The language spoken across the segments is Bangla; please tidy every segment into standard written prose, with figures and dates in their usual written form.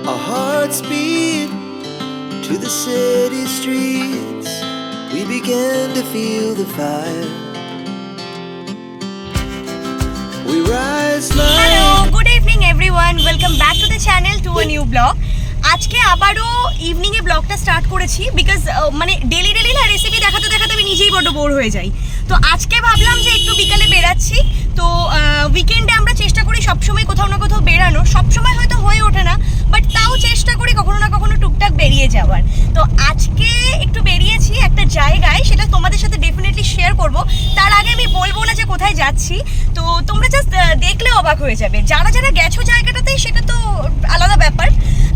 Our hearts beat to the city streets. We began to feel the fire. We rise like hello, good evening everyone, welcome back to the channel to a new blog. আজকে আবারও ইভিনিংয়ে ব্লগটা স্টার্ট করেছি বিকজ মানে ডেলি না রেসিপি দেখাতে দেখাতে আমি নিজেই বড্ড বোর হয়ে যাই। তো আজকে ভাবলাম যে একটু বিকালে বেরাচ্ছি। তো উইকেন্ডে আমরা চেষ্টা করি সবসময় কোথাও না কোথাও বেরানোর, সবসময় হয়তো হয়ে ওঠে না, বাট তাও চেষ্টা করি কখনো না কখনো টুকটাক বেরিয়ে যাওয়ার। তো আজকে একটু বেরিয়েছি একটা জায়গায়, সেটা তোমাদের সাথে ডেফিনেটলি শেয়ার করব। তার আগে আমি বলবো না যে কোথায় যাচ্ছি, তো তোমরা জাস্ট দেখলে অবাক হয়ে যাবে। যারা যারা গেছো জায়গাটাতে সেটা তো আলাদা ব্যাপার,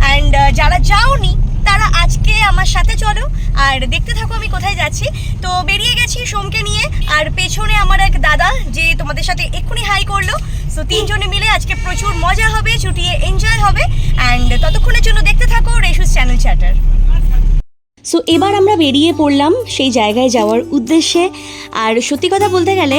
অ্যান্ড যারা যাওনি তারা আজকে আমার সাথে চলো আর দেখতে থাকো আমি কোথায় যাচ্ছি। তো বেরিয়ে গেছি সোমকে নিয়ে, আর পেছনে আমার এক দাদা যে তোমাদের সাথে এক্ষুনি হাই করলো। সো তিনজনে মিলে আজকে প্রচুর মজা হবে, ছুটিয়ে এনজয় হবে, অ্যান্ড ততক্ষণের জন্য দেখতে থাকো রেশুস চ্যানেল চ্যাটার। সো এবার আমরা বেরিয়ে পড়লাম সেই জায়গায় যাওয়ার উদ্দেশ্যে। আর সত্যি কথা বলতে গেলে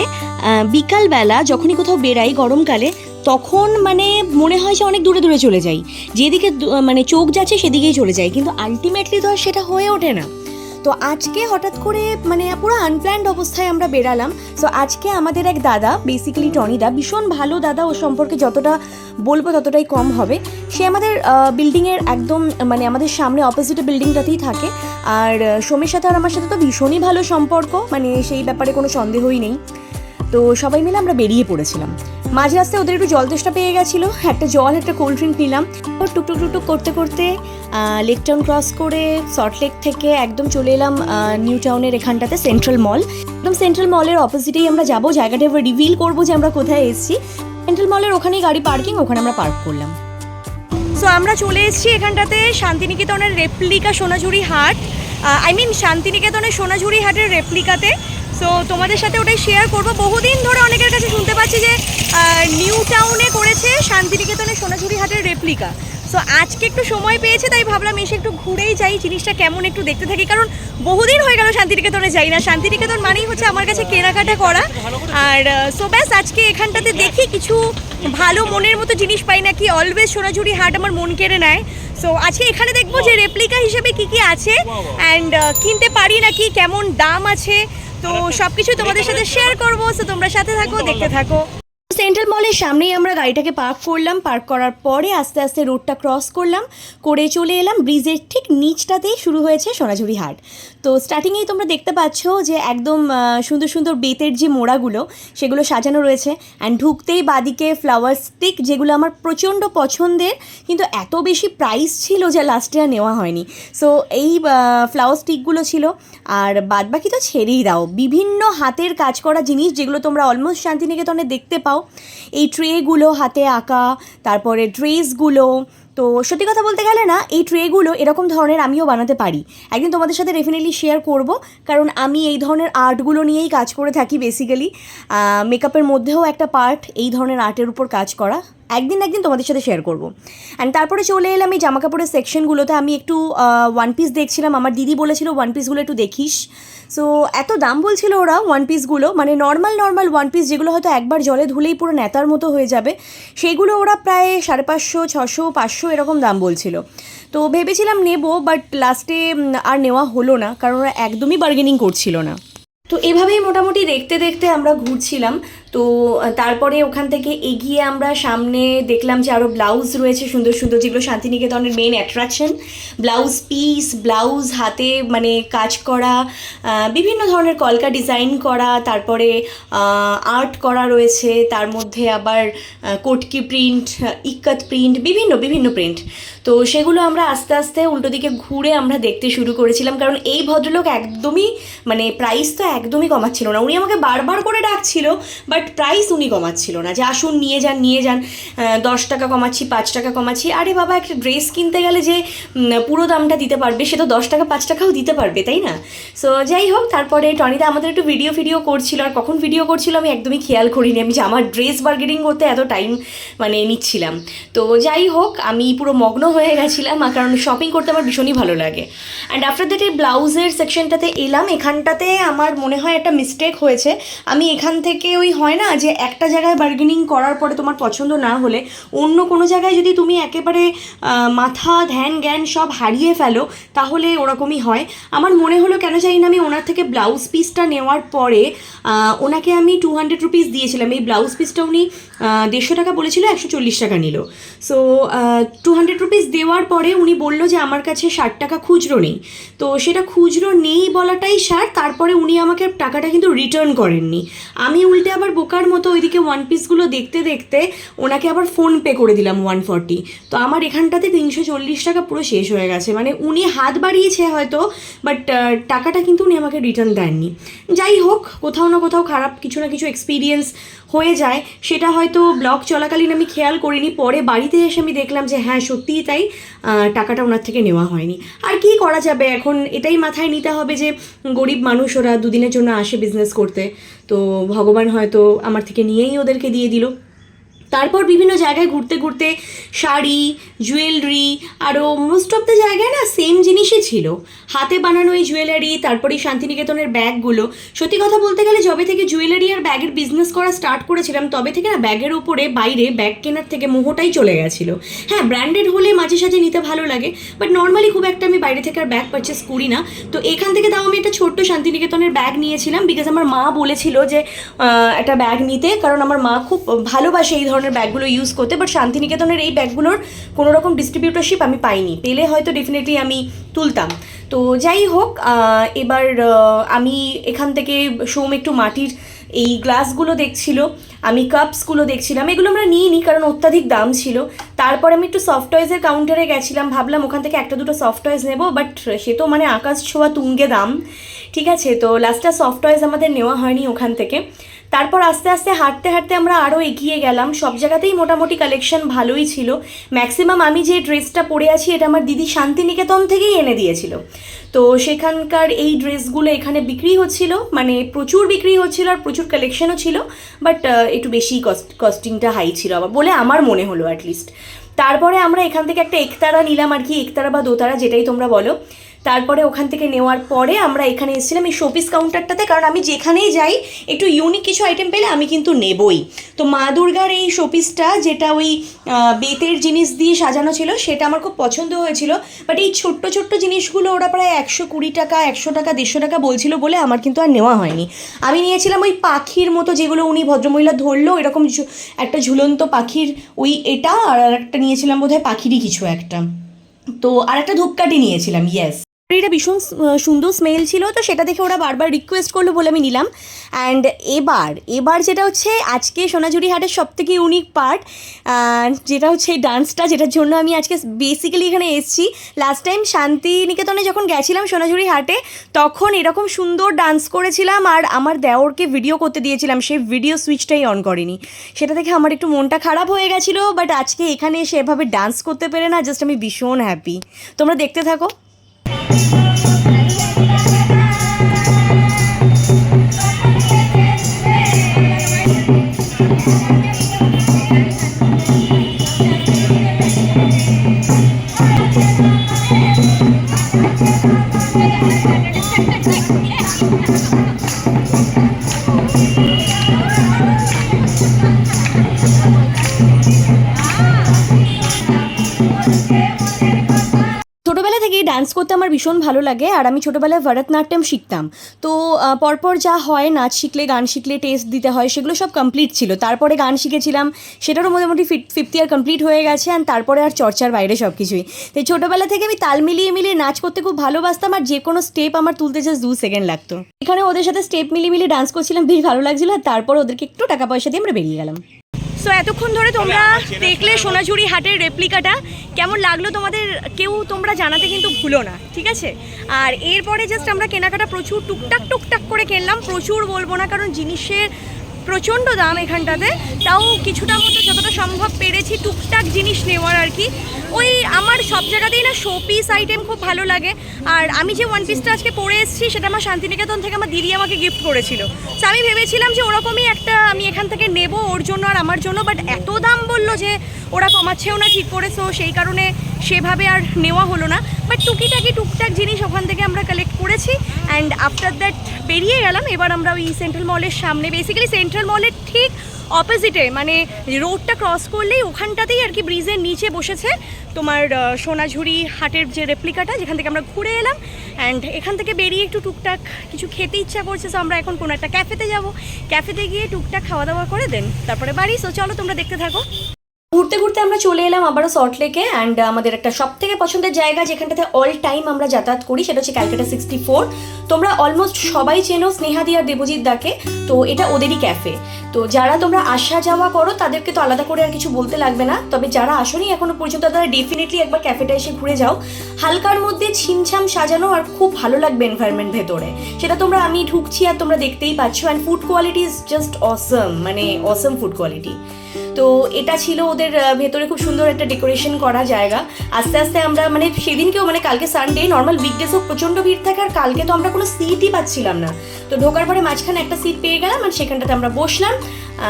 বিকালবেলা যখনই কোথাও বেরাই গরমকালে, তখন মানে মনে হয় যে অনেক দূরে দূরে চলে যাই, যেদিকে মানে চোখ যাচ্ছে সেদিকেই চলে যাই, কিন্তু আলটিমেটলি তো আর সেটা হয়ে ওঠে না। তো আজকে হঠাৎ করে মানে পুরো আনপ্ল্যান্ড অবস্থায় আমরা বেরালাম। সো আজকে আমাদের এক দাদা, বেসিক্যালি টনিদা, ভীষণ ভালো দাদা, ওর সম্পর্কে যতটা বলবো ততটাই কম হবে। সে আমাদের বিল্ডিংয়ের একদম মানে আমাদের সামনে অপোজিট বিল্ডিংটাতেই থাকে। আর সোমের সাথে আর আমার সাথে তো ভীষণই ভালো সম্পর্ক, মানে সেই ব্যাপারে কোনো সন্দেহই নেই। তো সবাই মিলে আমরা বেরিয়ে পড়েছিলাম। মাঝ রাস্তায় ওদের একটু জল তেষ্টা পেয়ে গেছিলো, একটা জল একটা কোল্ড ড্রিঙ্ক নিলাম। টুকটুক টুকটুক করতে করতে লেক টাউন ক্রস করে সল্টলেক থেকে একদম চলে এলাম নিউ টাউনের এখানটাতে সেন্ট্রাল মল। একদম সেন্ট্রাল মলের অপোজিটেই আমরা যাবো, জায়গাটা এবার রিভিল করবো যে আমরা কোথায় এসেছি। সেন্ট্রাল মলের ওখানেই গাড়ি পার্কিং, ওখানে আমরা পার্ক করলাম। সো আমরা চলে এসেছি এখানটাতে শান্তিনিকেতনের রেপ্লিকা সোনাঝুরি হাট, শান্তিনিকেতনের সোনাঝুরি হাটের রেপ্লিকাতে। সো তোমাদের সাথে ওটাই শেয়ার করবো। বহুদিন ধরে অনেকের কাছে শুনতে পাচ্ছি যে নিউ টাউনে করেছে শান্তিনিকেতনের সোনাঝুরি হাটের রেপ্লিকা। সো আজকে একটু সময় পেয়েছে, তাই ভাবলাম এসে একটু ঘুরেই যাই, জিনিসটা কেমন একটু দেখতে থাকি, কারণ বহুদিন হয়ে গেল শান্তিনিকেতনে যাই না। শান্তিনিকেতন মানেই হচ্ছে আমার কাছে কেনাকাটা করা। আর সো ব্যাস আজকে এখানটাতে দেখি কিছু ভালো মনের মতো জিনিস পাই নাকি। অলওয়েজ সোনাঝুরি হাট আমার মন কেড়ে নেয়। সো আজকে এখানে দেখবো যে রেপ্লিকা হিসেবে কি কি আছে, অ্যান্ড কিনতে পারি নাকি, কেমন দাম আছে, তো সব কিছু তোমাদের সাথে শেয়ার করবো। সো তোমরা সাথে থাকো, দেখতে থাকো। সেন্ট্রাল মলের সামনেই আমরা গাড়িটাকে পার্ক করলাম। পার্ক করার পরে আস্তে আস্তে রোডটা ক্রস করলাম, করে চলে এলাম ব্রিজের ঠিক নিচটাতেই শুরু হয়েছে সোনাঝুরি হাট। তো স্টার্টিংয়েই তোমরা দেখতে পাচ্ছ যে একদম সুন্দর সুন্দর বেতের যে মোড়াগুলো সেগুলো সাজানো রয়েছে, অ্যান্ড ঢুকতেই বাদিকে ফ্লাওয়ার স্টিক, যেগুলো আমার প্রচণ্ড পছন্দের, কিন্তু এত বেশি প্রাইস ছিল যে লাস্টে আর নেওয়া হয়নি। সো এই ফ্লাওয়ার স্টিকগুলো ছিল, আর বাদবাকি তো ছেড়েই দাও, বিভিন্ন হাতের কাজ করা জিনিস যেগুলো তোমরা অলমোস্ট শান্তিনিকেতনে দেখতে পাও। এই ট্রেগুলো হাতে আঁকা, তারপরে ড্রেসগুলো। তো সত্যি কথা বলতে গেলে না, এই ট্রেগুলো এরকম ধরনের আমিও বানাতে পারি। একদিন তোমাদের সাথে ডেফিনেটলি শেয়ার করব, কারণ আমি এই ধরনের আর্টগুলো নিয়েই কাজ করে থাকি বেসিক্যালি। মেকআপের মধ্যেও একটা পার্ট এই ধরনের আর্টের উপর কাজ করা। একদিন তোমাদের সাথে শেয়ার করব। অ্যান্ড তারপরে চলে এলাম এই জামা কাপড়ের সেকশনগুলোতে। আমি একটু ওয়ান পিস দেখছিলাম, আমার দিদি বলেছিল ওয়ান পিসগুলো একটু দেখিস। সো এত দাম বলছিল ওরা ওয়ান পিসগুলো, মানে নর্মাল ওয়ান পিস যেগুলো হয়তো একবার জলে ধুলেই পুরো নেতার মতো হয়ে যাবে, সেইগুলো ওরা প্রায় 550, 600, 500 এরকম দাম বলছিল। তো ভেবেছিলাম নেব, বাট লাস্টে আর নেওয়া হলো না, কারণ ওরা একদমই বার্গেনিং করছিল না। তো এভাবেই মোটামুটি দেখতে দেখতে আমরা ঘুরছিলাম। তো তারপরে ওখান থেকে এগিয়ে আমরা সামনে দেখলাম যে আরও ব্লাউজ রয়েছে সুন্দর সুন্দর, যেগুলো শান্তিনিকেতনের main attraction. Blouse piece, blouse হাতে মানে কাজ করা, বিভিন্ন ধরনের কলকা ডিজাইন করা, তারপরে আর্ট করা রয়েছে, তার মধ্যে আবার কোটকি প্রিন্ট, ইক্কাত প্রিন্ট, বিভিন্ন প্রিন্ট। তো সেগুলো আমরা আস্তে আস্তে উল্টো দিকে ঘুরে আমরা দেখতে শুরু করেছিলাম, কারণ এই ভদ্রলোক একদমই মানে প্রাইস তো একদমই কমাচ্ছিল না। উনি আমাকে বারবার করে ডাকছিল, বাট প্রাইস উনি কমাচ্ছিল না, যে আসুন নিয়ে যান, 10 টাকা কমাচ্ছি, 5 টাকা কমাচ্ছি। আরে বাবা, একটা ড্রেস কিনতে গেলে যে পুরো দামটা দিতে পারবে, সে তো 10 টাকা 5 টাকাও দিতে পারবে, তাই না? সো যাই হোক, তারপরে টনিদা আমাদের একটু ভিডিও করছিল, আর কখন ভিডিও করছিল আমি একদমই খেয়াল করিনি। আমি যে আমার ড্রেস বার্গেনিং করতে এত টাইম মানে নিচ্ছিলাম। তো যাই হোক, আমি পুরো মগ্ন হয়ে গেছিলাম, কারণ শপিং করতে আমার ভীষণই ভালো লাগে। অ্যান্ড আফটার দ্যাট এই ব্লাউজের সেকশনটাতে এলাম। এখানটাতে আমার মনে হয় একটা মিস্টেক হয়েছে, আমি এখান থেকে ওই হয় না যে একটা জায়গায় বার্গেনিং করার পরে তোমার পছন্দ না হলে অন্য কোনো জায়গায় যদি তুমি একেবারে মাথা ধ্যান জ্ঞান সব হারিয়ে ফেলো তাহলে ওরকমই হয়। আমার মনে হলো কেন জানি না আমি ওনার থেকে ব্লাউজ পিসটা নেওয়ার পরে ওনাকে আমি 200 রুপিস দিয়েছিলাম। এই ব্লাউজ পিসটা উনি 150 টাকা বলেছিল, 140 টাকা নিল। সো 200 রুপিস দেওয়ার পরে উনি বললো যে আমার কাছে 60 টাকা খুচরো নেই। তো সেটা খুচরো নেই বলাটাই সার, তারপরে উনি আমাকে টাকাটা কিন্তু রিটার্ন করেননি। আমি উল্টে আবার বোকার মতো ওইদিকে ওয়ান পিসগুলো দেখতে দেখতে ওনাকে আবার ফোনপে করে দিলাম 140। তো আমার এখানটাতে 340 টাকা পুরো শেষ হয়ে গেছে। মানে উনি হাত বাড়িয়েছে হয়তো, বাট টাকাটা কিন্তু উনি আমাকে রিটার্ন দেননি। যাই হোক, কোথাও না কোথাও খারাপ কিছু না কিছু এক্সপিরিয়েন্স হয়ে যায়, সেটা হয়তো ব্লগ চলাকালীন আমি খেয়াল করিনি। পরে বাড়িতে এসে আমি দেখলাম যে হ্যাঁ সত্যিই তাই, টাকাটা ওনার থেকে নেওয়া হয়নি। আর কি করা যাবে, এখন এটাই মাথায় নিতে হবে যে গরিব মানুষ, ওরা দুদিনের জন্য আসে বিজনেস করতে, তো ভগবান হয়তো আমার থেকে নিয়েই ওদেরকে দিয়ে দিল। তারপর বিভিন্ন জায়গায় ঘুরতে ঘুরতে শাড়ি, জুয়েলারি, আরও মোস্ট অফ দ্য জায়গায় না সেম জিনিসই ছিল, হাতে বানানো এই জুয়েলারি, তারপরে শান্তিনিকেতনের ব্যাগগুলো। সত্যি কথা বলতে গেলে যবে থেকে জুয়েলারি আর ব্যাগের বিজনেস করা স্টার্ট করেছিলাম তবে থেকে না ব্যাগের ওপরে বাইরে ব্যাগ কেনার থেকে মোহটাই চলে গেছিলো। হ্যাঁ, ব্র্যান্ডেড হলে মাঝে সাঝে নিতে ভালো লাগে, বাট নর্মালি খুব একটা আমি বাইরে থেকে আর ব্যাগ পারচেস করি না। তো এখান থেকে তাও আমি একটা ছোট্ট শান্তিনিকেতনের ব্যাগ নিয়েছিলাম, বিকজ আমার মা বলেছিল যে একটা ব্যাগ নিতে, কারণ আমার মা খুব ভালোবাসে এই ধরনের ব্যাগগুলো ইউজ করতে। বাট শান্তিনিকেতনের এই ব্যাগগুলোর কোনো রকম ডিস্ট্রিবিউটরশিপ আমি পাইনি, পেলে হয়তো ডেফিনেটলি আমি তুলতাম। তো যাই হোক, এবার আমি এখান থেকে সোম একটু মাটির এই গ্লাসগুলো দেখছিল, আমি কাপসগুলো দেখছিলাম। এগুলো আমরা নিইনি কারণ অত্যাধিক দাম ছিল। তারপর আমি একটু সফট টয়েসের কাউন্টারে গেছিলাম, ভাবলাম ওখান থেকে একটা দুটো সফট টয়েস নেবো, বাট সে তো মানে আকাশ ছোঁয়া তুঙ্গে দাম। ঠিক আছে, তো লাস্টটা সফট টয়েস আমাদের নেওয়া হয়নি ওখান থেকে। তারপর আস্তে আস্তে হাঁটতে হাঁটতে আমরা আরও এগিয়ে গেলাম। সব জায়গাতেই মোটামুটি কালেকশন ভালোই ছিল। ম্যাক্সিমাম আমি যে ড্রেসটা পরে আছি এটা আমার দিদি শান্তিনিকেতন থেকেই এনে দিয়েছিল। তো সেখানকার এই ড্রেসগুলো এখানে বিক্রি হচ্ছিল, মানে প্রচুর বিক্রি হচ্ছিল আর প্রচুর কালেকশনও ছিল, বাট একটু বেশি কস্টিংটা হাই ছিল আবার বলে আমার মনে হলো অ্যাটলিস্ট। তারপরে আমরা এখান থেকে একটা একতারা নিলাম আর কি, একতারা বা দোতারা যেটাই তোমরা বলো। তারপরে ওখান থেকে নেওয়ার পরে আমরা এখানে এসেছিলাম এই শোপিস কাউন্টারটাতে, কারণ আমি যেখানেই যাই একটু ইউনিক কিছু আইটেম পেলে আমি কিন্তু নেবই। তো মা দুর্গার এই শোপিসটা, যেটা ওই বেতের জিনিস দিয়ে সাজানো ছিল, সেটা আমার খুব পছন্দ হয়েছিল। বাট এই ছোট্ট ছোট্ট জিনিসগুলো ওরা প্রায় 120 টাকা, 100 টাকা, 150 টাকা বলছিল বলে আমার কিন্তু আর নেওয়া হয়নি। আমি নিয়েছিলাম ওই পাখির মতো যেগুলো উনি ভদ্রমহিলা ধরলো, এরকম একটা ঝুলন্ত পাখির ওই এটা, আর একটা নিয়েছিলাম বোধহয় পাখিরই কিছু একটা, তো আর একটা ধূপকাঠি নিয়েছিলাম। ইয়েস, এটা ভীষণ সুন্দর স্মেল ছিল, তো সেটা দেখে ওরা বারবার রিকোয়েস্ট করলো বলে আমি নিলাম। অ্যান্ড এবার যেটা হচ্ছে আজকে সোনাঝুরি হাটের সবথেকে ইউনিক পার্ট, যেটা হচ্ছে এই ডান্সটা, যেটার জন্য আমি আজকে বেসিক্যালি এখানে এসেছি। লাস্ট টাইম শান্তিনিকেতনে যখন গেছিলাম সোনাঝুরি হাটে, তখন এরকম সুন্দর ডান্স করেছিলাম আর আমার দেওরকে ভিডিও করতে দিয়েছিলাম, সে ভিডিও সুইচটাই অন করেনি। সেটা দেখে আমার একটু মনটা খারাপ হয়ে গেছিলো, বাট আজকে এখানে এসে এভাবে ডান্স করতে পেরে না জাস্ট আমি ভীষণ হ্যাপি। তোমরা দেখতে থাকো। ছোটোবেলা থেকেই ডান্স করতে আমার ভীষণ ভালো লাগে, আর আমি ছোটোবেলায় ভরতনাট্যম শিখতাম। তো পরপর যা হয়, নাচ শিখলে গান শিখলে টেস্ট দিতে হয়, সেগুলো সব কমপ্লিট ছিল। তারপরে গান শিখেছিলাম, সেটারও মোটামুটি 5th ইয়ার কমপ্লিট হয়ে গেছে, অ্যান্ড তারপরে আর চর্চার বাইরে সব কিছুই। তাই ছোটোবেলা থেকে আমি তাল মিলিয়ে নাচ করতে খুব ভালোবাসতাম, আর যে কোনো স্টেপ আমার তুলতে জাস্ট 2 সেকেন্ড লাগতো। এখানে ওদের সাথে স্টেপ মিলিয়ে ডান্স করছিলাম, বেশ ভালো লাগছিলো। আর তারপর ওদেরকে একটু টাকা পয়সা দিয়ে আমরা বেরিয়ে গেলাম। সো এতক্ষণ ধরে তোমরা দেখলে সোনাঝুরি হাটের রেপ্লিকাটা, কেমন লাগলো তোমাদের কেউ তোমরা জানাতে কিন্তু ভুলো না, ঠিক আছে? আর এরপরে জাস্ট আমরা কেনাকাটা প্রচুর টুকটাক করে কিনলাম, প্রচুর বলবো না কারণ জিনিসের প্রচণ্ড দাম এখানটাতে, তাও কিছুটা মতো যতটা সম্ভব পেরেছি টুকটাক জিনিস নেওয়ার আর কি। ওই আমার সব জায়গাতেই না শোপিস আইটেম খুব ভালো লাগে, আর আমি যে ওয়ান পিসটা আজকে পরে এসেছি সেটা আমার শান্তিনিকেতন থেকে আমার দিদি আমাকে গিফট করেছিল। তো আমি ভেবেছিলাম যে ওরকমই একটা আমি এখান থেকে নেব ওর জন্য আর আমার জন্য, বাট এত দাম বললো যে ওরা কমাচ্ছেও না ঠিক করে, সো সেই কারণে সেভাবে আর নেওয়া হলো না। বাট টুকটাক জিনিস ওখান থেকে আমরা কালেক্ট করেছি, অ্যান্ড আফটার দ্যাট বেরিয়ে গেলাম। এবার আমরা ওই সেন্ট্রাল মলের সামনে, বেসিক্যালি সেন্ট্রাল সেন্ট্রাল মলের ঠিক অপোজিটে, মানে রোডটা ক্রস করলেই ওখানটাতেই আর কি ব্রিজের নিচে বসেছে তোমার সোনাঝুরি হাটের যে রেপ্লিকাটা, যেখান থেকে আমরা ঘুরে এলাম। অ্যান্ড এখান থেকে বেরিয়ে একটু টুকটাক কিছু খেতে ইচ্ছা করছে, সো আমরা এখন কোনো একটা ক্যাফেতে যাব। ক্যাফেতে গিয়ে টুকটাক খাওয়া দাওয়া করে দেন তারপরে বাড়ি। সো চলো তোমরা দেখতে থাকো। ঘুরতে ঘুরতে আমরা চলে এলাম আবারও সল্টলেকে। অ্যান্ড আমাদের একটা সব থেকে পছন্দের জায়গা যেখানটাতে অল টাইম আমরা যাতায়াত করি সেটা হচ্ছে ক্যালকাটা 64। তোমরা অলমোস্ট সবাই চেনো স্নেহাদি আর দেবজিৎ দাকে, তো এটা ওদেরই ক্যাফে। তো যারা তোমরা আসা যাওয়া করো তাদেরকে তো আলাদা করে আর কিছু বলতে লাগবে না, তবে যারা আসোনি এখনো পর্যন্ত তারা ডেফিনেটলি একবার ক্যাফেটা এসে ঘুরে যাও। হালকার মধ্যে ছিমছাম সাজানো আর খুব ভালো লাগবে এনভায়রনমেন্ট ভেতরে, সেটা তোমরা আমি ঢুকছি আর তোমরা দেখতেই পাচ্ছ। And food quality is just অসম, মানে অসম ফুড কোয়ালিটি। তো এটা ছিল ওদের ভেতরে খুব সুন্দর একটা ডেকোরেশন করা জায়গা। আস্তে আস্তে আমরা মানে সেদিনকেও, মানে কালকে সানডে, নর্মাল উইকডেজও প্রচণ্ড ভিড় থাকে, আর কালকে তো আমরা কোনো সিটই পাচ্ছিলাম না। তো ঢোকার পরে মাঝখানে একটা সিট পেয়ে গেলাম আর সেখানটাতে আমরা বসলাম।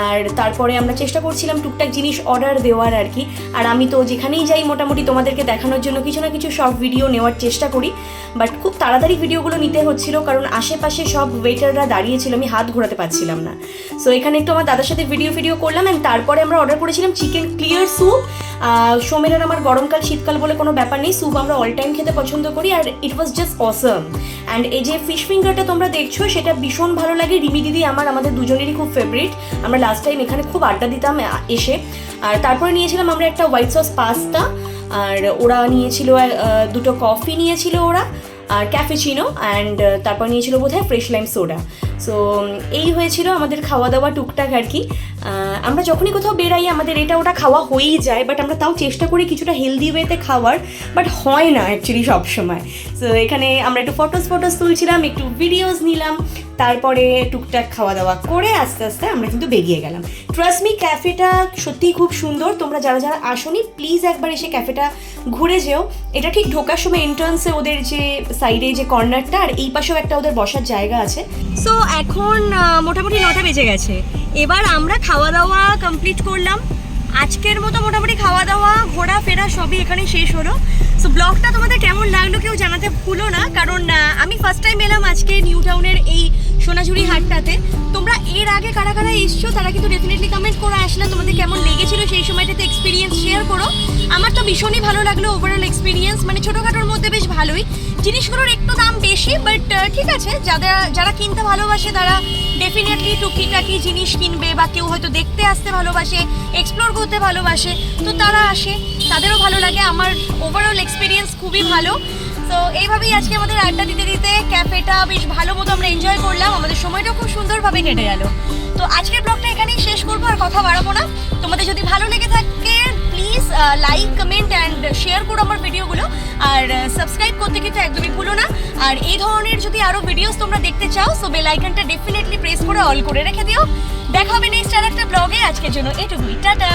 আর তারপরে আমরা চেষ্টা করছিলাম টুকটাক জিনিস অর্ডার দেওয়ার আর কি। আর আমি তো যেখানেই যাই মোটামুটি তোমাদেরকে দেখানোর জন্য কিছু না কিছু শর্ট ভিডিও নেওয়ার চেষ্টা করি, বাট খুব তাড়াতাড়ি ভিডিওগুলো নিতে হচ্ছিল কারণ আশেপাশে সব ওয়েটাররা দাঁড়িয়েছিল, আমি হাত ঘোরাতে পারছিলাম না। সো এখানে একটু আমার দাদার সাথে ভিডিও করলাম। অ্যান্ড তারপরে আমরা অর্ডার করেছিলাম চিকেন ক্লিয়ার স্যুপ। সোমেনের আমার গরমকাল শীতকাল বলে কোনো ব্যাপার নেই, স্যুপ আমরা অল টাইম খেতে পছন্দ করি, আর ইট ওয়াজ জাস্ট অসম। অ্যান্ড এই যে ফিশ ফিঙ্গারটা তোমরা দেখছো সেটা ভীষণ ভালো লাগে। রিমি দিদি আমাদের দুজনেরই খুব ফেভারিট, আমরা লাস্ট টাইম এখানে খুব আড্ডা দিতাম এসে। আর তারপরে নিয়েছিলাম আমরা একটা হোয়াইট সস পাস্তা, আর ওরা নিয়েছিল দুটো কফি নিয়েছিল ওরা, আর ক্যাফেচিনো, অ্যান্ড তারপর নিয়েছিল বোধহয় ফ্রেশ লাইম সোডা। সো এই হয়েছিল আমাদের খাওয়া দাওয়া টুকটাক আর কি। আমরা যখনই কোথাও বেরাই আমাদের এটা ওটা খাওয়া হয়েই যায়, বাট আমরা তাও চেষ্টা করি কিছুটা হেলদি ওয়েতে খাওয়ার, বাট হয় না অ্যাকচুয়ালি সবসময়। সো এখানে আমরা একটু ফটোস তুলছিলাম, একটু ভিডিওস নিলাম, তারপরে টুকটাক খাওয়া দাওয়া করে আস্তে আস্তে আমরা কিন্তু বেরিয়ে গেলাম। ট্রাস্ট মি, ক্যাফেটা সত্যিই খুব সুন্দর। তোমরা যারা যারা আসোনি প্লিজ একবার এসে ক্যাফেটা ঘুরে যেও। এটা ঠিক ঢোকার সময় এন্ট্রান্সে ওদের যে সাইডে যে কর্নারটা, আর এই পাশেও একটা ওদের বসার জায়গা আছে। সো এখন মোটামুটি 9টা বেজে গেছে। এবার আমরা খাওয়া দাওয়া কমপ্লিট করলাম। আজকের মতো মোটামুটি খাওয়া দাওয়া ঘোরাফেরা সবই এখানে শেষ হলো। সো ব্লগটা তোমাদের কেমন লাগলো কেউ জানাতে ভুলো না, কারণ আমি ফার্স্ট টাইম এলাম আজকে নিউ টাউনের এই সোনাঝুরি হাটটাতে। তোমরা এর আগে কারা কারা এসছো তারা কিন্তু ডেফিনেটলি কমেন্ট করে আসলে তোমাদের কেমন লেগেছিল সেই সময়টাতে এক্সপিরিয়েন্স শেয়ার করো। আমার তো ভীষণই ভালো লাগলো ওভারঅল এক্সপিরিয়েন্স, মানে ছোটোখাটোর মধ্যে বেশ ভালোই। জিনিসগুলোর একটু দাম বেশি, বাট ঠিক আছে, যারা কিনতে ভালোবাসে তারা ডেফিনেটলি টুকিটাকি জিনিস কিনবে, বা কেউ হয়তো দেখতে আসতে ভালোবাসে, এক্সপ্লোর করতে ভালোবাসে, তো তারা আসে, তাদেরও ভালো লাগে। আমার ওভারঅল এক্সপিরিয়েন্স খুবই ভালো। তো এইভাবেই আজকে আমাদের আড্ডা দিতে দিতে ক্যাফেটা বেশ ভালো মতো আমরা এনজয় করলাম, আমাদের সময়টাও খুব সুন্দরভাবে কেটে গেল। তো আজকের ব্লগটা এখানেই শেষ করবো, আর কথা বাড়াবো না। তোমাদের যদি ভালো লেগে থাকে please like, comment and share করো আমার ভিডিওগুলো, আর সাবস্ক্রাইব করতে কিন্তু একদমই ভুলো না। আর এই ধরনের যদি আরও ভিডিওস তোমরা দেখতে চাও সো বেল আইকনটা ডেফিনেটলি প্রেস করে অল করে রেখে দিও। দেখা হবে নেক্সট আর একটা ব্লগে। আজকের জন্য এটুকুই, টাটা।